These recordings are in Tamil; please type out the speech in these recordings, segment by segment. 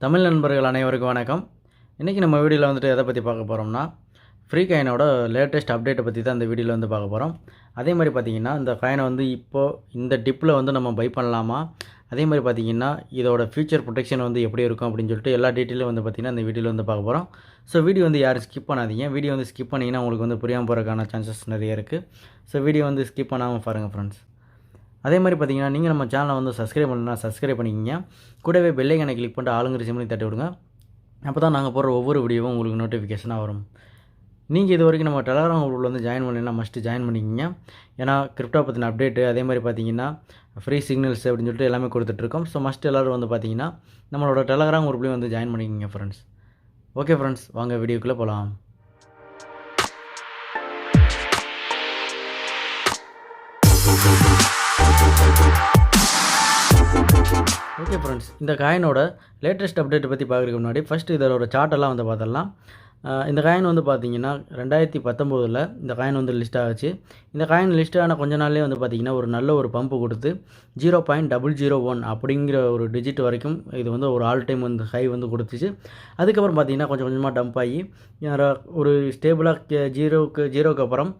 தமிழ் நண்பர்கள் அனைவருக்கும் வணக்கம். இன்றைக்கி நம்ம வீடியோவில் வந்துட்டு எதை பற்றி பார்க்க போகிறோம்னா, ஃப்ரீகாயினோட லேட்டஸ்ட் அப்டேட்டை பற்றி தான் இந்த வீடியோவில் வந்து பார்க்க போகிறோம். அதே மாதிரி பார்த்திங்கன்னா, இந்த காயினை வந்து இப்போது இந்த டிப்பில் வந்து நம்ம பை பண்ணலாமா, அதே மாதிரி பார்த்திங்கன்னா இதோட ஃபியூச்சர் ப்ரொடெக்ஷன் வந்து எப்படி இருக்கும் அப்படின்னு சொல்லிட்டு எல்லா டீட்டெயிலும் வந்து பார்த்திங்கன்னா இந்த வீடியோவில் வந்து பார்க்க போகிறோம். ஸோ வீடியோ வந்து யாரும் ஸ்கிப் பண்ணாதீங்க. வீடியோ வந்து ஸ்கிப் பண்ணிங்கன்னா உங்களுக்கு வந்து புரியாமல் போகிறதுக்கான சான்சஸ் நிறைய இருக்குது. ஸோ வீடியோ வந்து ஸ்கிப் பண்ணாமல் பாருங்கள் ஃப்ரெண்ட்ஸ். அதே மாதிரி பார்த்தீங்கன்னா, நீங்கள் நம்ம சேனலை வந்து சப்ஸ்கிரைப் பண்ணலாம், சப்ஸ்கிரைப் பண்ணிக்கிங்க. கூடவே பெல் ஐகானை கிளிக் பண்ணிட்டு ஆளுங்கிற சிம்லையும் தட்டி விடுங்க. அப்போ தான் நாங்கள் போடுற ஒவ்வொரு வீடியோவும் உங்களுக்கு நோட்டிஃபிகேஷனாக வரும். நீங்கள் இது வரைக்கும் நம்ம டெலகிராம் குரூப்பில் வந்து ஜாயின் பண்ணலாம், மஸ்ட்டு ஜாயின் பண்ணிக்கிங்க. ஏன்னா கிரிப்டோ பற்றின அப்டேட்டு, அதே மாதிரி பார்த்தீங்கன்னா ஃப்ரீ சிக்னல்ஸ் அப்படின்னு சொல்லிட்டு எல்லாமே கொடுத்துட்ருக்கோம். ஸோ மஸ்ட் எல்லோரும் வந்து பார்த்தீங்கன்னா நம்மளோட டெலகிராம் குரூப்லேயும் வந்து ஜாயின் பண்ணிக்கிங்க ஃப்ரெண்ட்ஸ். ஓகே ஃப்ரெண்ட்ஸ், வாங்க வீடியோக்குள்ளே போகலாம். ஓகே ஃப்ரெண்ட்ஸ், இந்த காயினோட லேட்டஸ்ட் அப்டேட்டை பற்றி பார்க்குறதுக்கு முன்னாடி ஃபஸ்ட்டு இதோட சார்ட்டெல்லாம் வந்து பார்த்துடலாம். இந்த காயின் வந்து பார்த்திங்கன்னா 2019 இந்த காயின் வந்து லிஸ்ட் ஆச்சு. இந்த காயின் லிஸ்ட் ஆன கொஞ்ச நாள்லேயே வந்து பார்த்திங்கன்னா ஒரு நல்ல ஒரு பம்பு கொடுத்து 0.001 அப்படிங்கிற ஒரு டிஜிட் வரைக்கும் இது வந்து ஒரு ஆல் டைம் வந்து ஹை வந்து கொடுத்துச்சு. அதுக்கப்புறம் பார்த்திங்கன்னா கொஞ்சம் கொஞ்சமாக டம்ப் ஆகி ஒரு ஸ்டேபிளாக ஜீரோக்கு அப்புறம்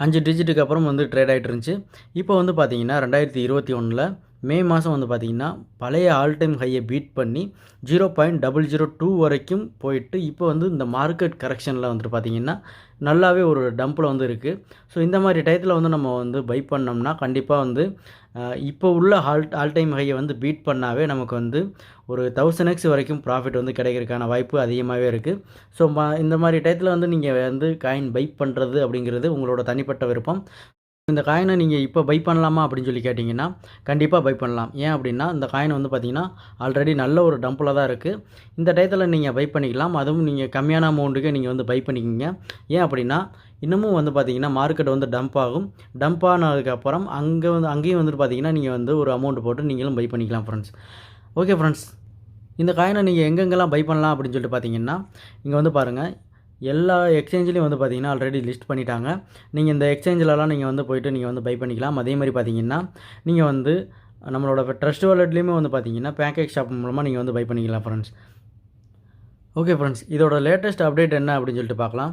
5 டிஜிட்டுக்கு அப்புறம் வந்து ட்ரேட் ஆகிட்டு இருந்துச்சு. இப்போ வந்து பார்த்திங்கன்னா 2021 மே மாதம் வந்து பார்த்திங்கன்னா பழைய ஆல் டைம் ஹையை பீட் பண்ணி 0.002 வரைக்கும் போயிட்டு இப்போ வந்து இந்த மார்க்கெட் கரெக்ஷனில் வந்துட்டு பார்த்திங்கன்னா நல்லாவே ஒரு டம்பில் வந்து இருக்குது. ஸோ இந்த மாதிரி டயத்தில் வந்து நம்ம வந்து பை பண்ணோம்னா கண்டிப்பாக வந்து இப்போ உள்ள ஆல் டைம் ஹையை வந்து பீட் பண்ணாவே நமக்கு வந்து ஒரு 1000x வரைக்கும் ப்ராஃபிட் வந்து கிடைக்கிறதுக்கான வாய்ப்பு அதிகமாகவே இருக்குது. ஸோ இந்த மாதிரி டயத்தில் வந்து நீங்கள் வந்து காயின் பை பண்ணுறது அப்படிங்கிறது உங்களோட தனிப்பட்ட விருப்பம். இந்த காயினை நீங்கள் இப்போ பை பண்ணலாமா அப்படின்னு சொல்லி கேட்டிங்கன்னா கண்டிப்பாக பை பண்ணலாம். ஏன் அப்படின்னா இந்த காயின் வந்து பார்த்திங்கன்னா ஆல்ரெடி நல்ல ஒரு டம்பில் தான் இருக்குது. இந்த டயத்தில் நீங்கள் பை பண்ணிக்கலாம். அதுவும் நீங்கள் கம்மியான அமௌண்ட்டுக்கு நீங்கள் வந்து பை பண்ணிக்கிங்க. ஏன் அப்படின்னா இன்னமும் வந்து பார்த்திங்கன்னா மார்க்கெட் வந்து டம்ப் ஆகும். டம்ப் ஆனதுக்கப்புறம் அங்கேயும் வந்துட்டு பார்த்திங்கன்னா நீங்கள் வந்து ஒரு அமௌண்ட் போட்டு நீங்களும் பை பண்ணிக்கலாம் ஃப்ரெண்ட்ஸ். ஓகே ஃப்ரெண்ட்ஸ், இந்த காயினை நீங்கள் எங்கெங்கெல்லாம் பை பண்ணலாம் அப்படின்னு சொல்லிட்டு பார்த்தீங்கன்னா இங்கே வந்து பாருங்கள், எல்லா எக்ஸ்சேஞ்சிலையும் வந்து பார்த்திங்கன்னா ஆல்ரெடி லிஸ்ட் பண்ணிட்டாங்க. நீங்கள் இந்த எக்ஸ்சேஞ்சிலலாம் நீங்கள் வந்து போய்ட்டு நீங்கள் வந்து பை பண்ணிக்கலாம். அதே மாதிரி பார்த்திங்கன்னா நீங்கள் வந்து நம்மளோட ட்ரஸ்ட் வாலெட்லேயுமே வந்து பார்த்திங்கன்னா பேன்கேக் ஷாப் மூலமாக நீங்கள் வந்து பை பண்ணிக்கலாம் ஃப்ரெண்ட்ஸ். ஓகே ஃப்ரெண்ட்ஸ், இதோட லேட்டஸ்ட் அப்டேட் என்ன அப்படின்னு சொல்லிட்டு பார்க்கலாம்.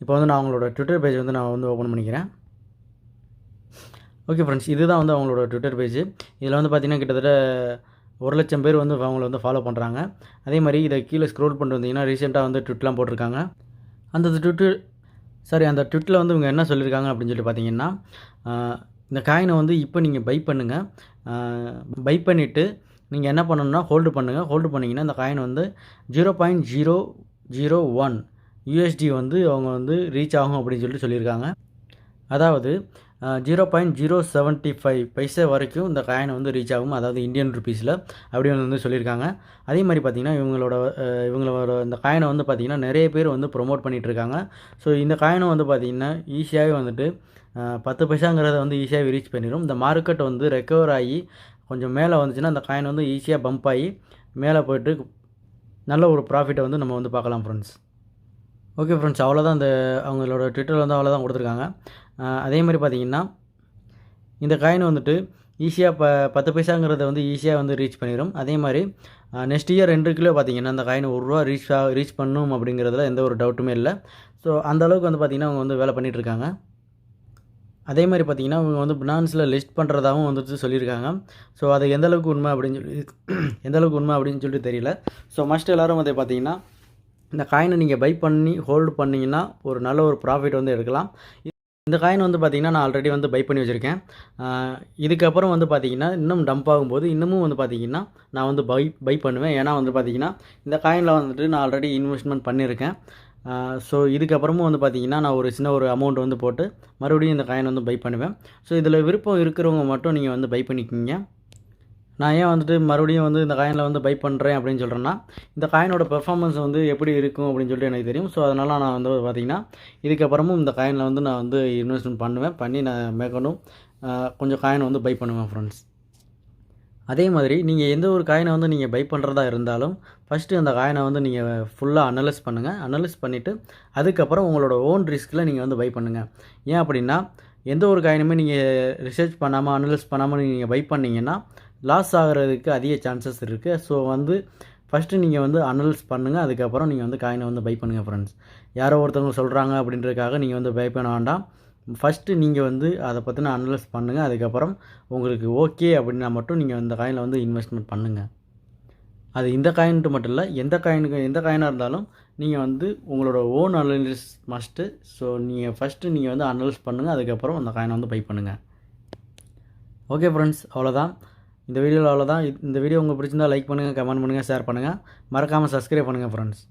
இப்போ வந்து நான் அவங்களோட ட்விட்டர் பேஜ் வந்து நான் வந்து ஓப்பன் பண்ணிக்கிறேன். ஓகே ஃப்ரெண்ட்ஸ், இதுதான் வந்து அவங்களோட ட்விட்டர் பேஜ். இதில் வந்து பார்த்திங்கன்னா கிட்டத்தட்ட 1,00,000 பேர் வந்து அவங்கள வந்து ஃபாலோ பண்ணுறாங்க. அதே மாதிரி இதை கீழே ஸ்க்ரோல் பண்ணிட்டு வந்தீங்கன்னா ரீசெண்டாக வந்து ட்விட்லாம் போட்டிருக்காங்க. அந்த ட்விட்டில் வந்து இவங்க என்ன சொல்லியிருக்காங்க அப்படின்னு சொல்லி பார்த்தீங்கன்னா, இந்த காயினை வந்து இப்போ நீங்கள் பை பண்ணுங்கள். பை பண்ணிவிட்டு நீங்கள் என்ன பண்ணணும்னா ஹோல்டு பண்ணுங்கள். ஹோல்டு பண்ணிங்கன்னா இந்த காயின் வந்து 0.001 USD வந்து அவங்க வந்து ரீச் ஆகும் அப்படின்னு சொல்லியிருக்காங்க. அதாவது 0.075 பைசா வரைக்கும் இந்த காயினை வந்து ரீச் ஆகும், அதாவது இந்தியன் ருபீஸில் அப்படின்னு வந்து சொல்லியிருக்காங்க. அதே மாதிரி பார்த்திங்கன்னா இவங்களோட இந்த காயினை வந்து பார்த்திங்கன்னா நிறைய பேர் வந்து ப்ரொமோட் பண்ணிகிட்ருக்காங்க. ஸோ இந்த காயினை வந்து பார்த்திங்கன்னா ஈஸியாகவே வந்துட்டு 10 பைசாங்கிறத வந்து ஈஸியாக ரீச் பண்ணிடும். இந்த மார்க்கெட் வந்து ரெக்கவர் ஆகி கொஞ்சம் மேலே வந்துச்சுன்னா அந்த காயின் வந்து ஈஸியாக பம்ப் ஆகி மேலே போய்ட்டு நல்ல ஒரு ப்ராஃபிட்டை வந்து நம்ம வந்து பார்க்கலாம் ஃப்ரெண்ட்ஸ். ஓகே ஃப்ரெண்ட்ஸ், அவ்வளோதான். அவங்களோட ட்விட்டரில் வந்து அவ்வளோதான் கொடுத்துருக்காங்க. அதே மாதிரி பார்த்திங்கன்னா இந்த காயின் வந்துட்டு ஈஸியாக 10 பைசாங்கிறத வந்து ஈஸியாக வந்து ரீச் பண்ணிடும். அதே மாதிரி நெக்ஸ்ட் இயர் எண்டுக்குள்ளே பார்த்திங்கன்னா அந்த காயின் ₹1 ரீச் பண்ணும் அப்படிங்கிறதுல எந்த ஒரு டவுட்டுமே இல்லை. ஸோ அந்தளவுக்கு வந்து பார்த்திங்கன்னா அவங்க வந்து வேலை பண்ணிகிட்ருக்காங்க. அதே மாதிரி பார்த்திங்கன்னா அவங்க வந்து பினான்ஸில் லிஸ்ட் பண்ணுறதாகவும் வந்துட்டு சொல்லியிருக்காங்க. ஸோ அது எந்தளவுக்கு உண்மை அப்படின்னு சொல்லிட்டு தெரியல. ஸோ மஸ்ட் எல்லோரும் வந்து பார்த்திங்கன்னா இந்த காயினை நீங்கள் பை பண்ணி ஹோல்டு பண்ணிங்கன்னா ஒரு நல்ல ஒரு ப்ராஃபிட் வந்து எடுக்கலாம். இந்த காயின் வந்து பார்த்திங்கன்னா நான் ஆல்ரெடி வந்து பை பண்ணி வச்சுருக்கேன். இதுக்கப்புறம் வந்து பார்த்திங்கன்னா இன்னும் டம்ப் ஆகும்போது இன்னமும் வந்து பார்த்திங்கன்னா நான் வந்து பை பண்ணுவேன். ஏன்னா வந்து பார்த்திங்கன்னா இந்த காயினில் வந்துட்டு நான் ஆல்ரெடி இன்வெஸ்ட்மெண்ட் பண்ணியிருக்கேன். ஸோ இதுக்கப்புறமும் வந்து பார்த்திங்கன்னா நான் ஒரு சின்ன ஒரு அமௌண்ட் வந்து போட்டு மறுபடியும் இந்த காயின் வந்து பை பண்ணுவேன். ஸோ இதில் விருப்பம் இருக்கிறவங்க மட்டும் நீங்கள் வந்து பை பண்ணிக்கிங்க. நான் ஏன் வந்துட்டு மறுபடியும் வந்து இந்த காயினில் வந்து பை பண்ணுறேன் அப்படின்னு சொல்கிறேன்னா, இந்த காயினோட பெர்ஃபார்மன்ஸ் வந்து எப்படி இருக்கும் அப்படின்னு சொல்லிட்டு எனக்கு தெரியும். ஸோ அதனால் நான் வந்து பார்த்திங்கன்னா இதுக்கப்புறமும் இந்த காயினில் வந்து நான் வந்து இன்வெஸ்ட்மெண்ட் பண்ணி நான் மேற்கொண்டும் கொஞ்சம் காயின் வந்து பை பண்ணுவேன் ஃப்ரெண்ட்ஸ். அதே மாதிரி நீங்கள் எந்த ஒரு காயினை வந்து நீங்கள் பை பண்ணுறதா இருந்தாலும் ஃபஸ்ட்டு அந்த காயினை வந்து நீங்கள் ஃபுல்லாக அனலைஸ் பண்ணுங்கள். அனலைஸ் பண்ணிவிட்டு அதுக்கப்புறம் உங்களோட ஓன் ரிஸ்கில் நீங்கள் வந்து பை பண்ணுங்கள். ஏன் அப்படின்னா எந்த ஒரு காயினுமே நீங்கள் ரிசர்ச் பண்ணாமல் அனலைஸ் பண்ணாமல் நீங்கள் பை பண்ணிங்கன்னா லாஸ் ஆகிறதுக்கு அதிக சான்சஸ் இருக்குது. ஸோ வந்து ஃபஸ்ட்டு நீங்கள் வந்து அனலைஸ் பண்ணுங்கள். அதுக்கப்புறம் நீங்கள் வந்து காயினை வந்து பை பண்ணுங்கள் ஃப்ரெண்ட்ஸ். யாரோ ஒருத்தவங்க சொல்கிறாங்க அப்படின்றதுக்காக நீங்கள் வந்து பை பண்ண வேண்டாம். ஃபஸ்ட்டு நீங்கள் வந்து அதை பற்றின அனலைஸ் பண்ணுங்கள். அதுக்கப்புறம் உங்களுக்கு ஓகே அப்படின்னா மட்டும் நீங்கள் இந்த காயினில் வந்து இன்வெஸ்ட்மெண்ட் பண்ணுங்கள். அது இந்த காயின்ட்டு மட்டும் இல்லை, எந்த காயினாக இருந்தாலும் நீங்கள் வந்து உங்களோட ஓன் அனலைசிஸ் மஸ்ட்டு. ஸோ நீங்கள் ஃபஸ்ட்டு நீங்கள் வந்து அனலைஸ் பண்ணுங்கள். அதுக்கப்புறம் அந்த காயினை வந்து பை பண்ணுங்கள். ஓகே ஃப்ரெண்ட்ஸ், அவ்வளோதான். இந்த வீடியோவில் அவ்வளோதான். இந்த வீடியோ உங்களுக்கு பிடிச்சிருந்தால் லைக் பண்ணுங்கள், கமெண்ட் பண்ணுங்கள், ஷேர் பண்ணுங்கள். மறக்காமல் சப்ஸ்கிரைப் பண்ணுங்கள் ஃப்ரெண்ட்ஸ்.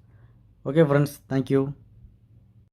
Okay friends, thank you.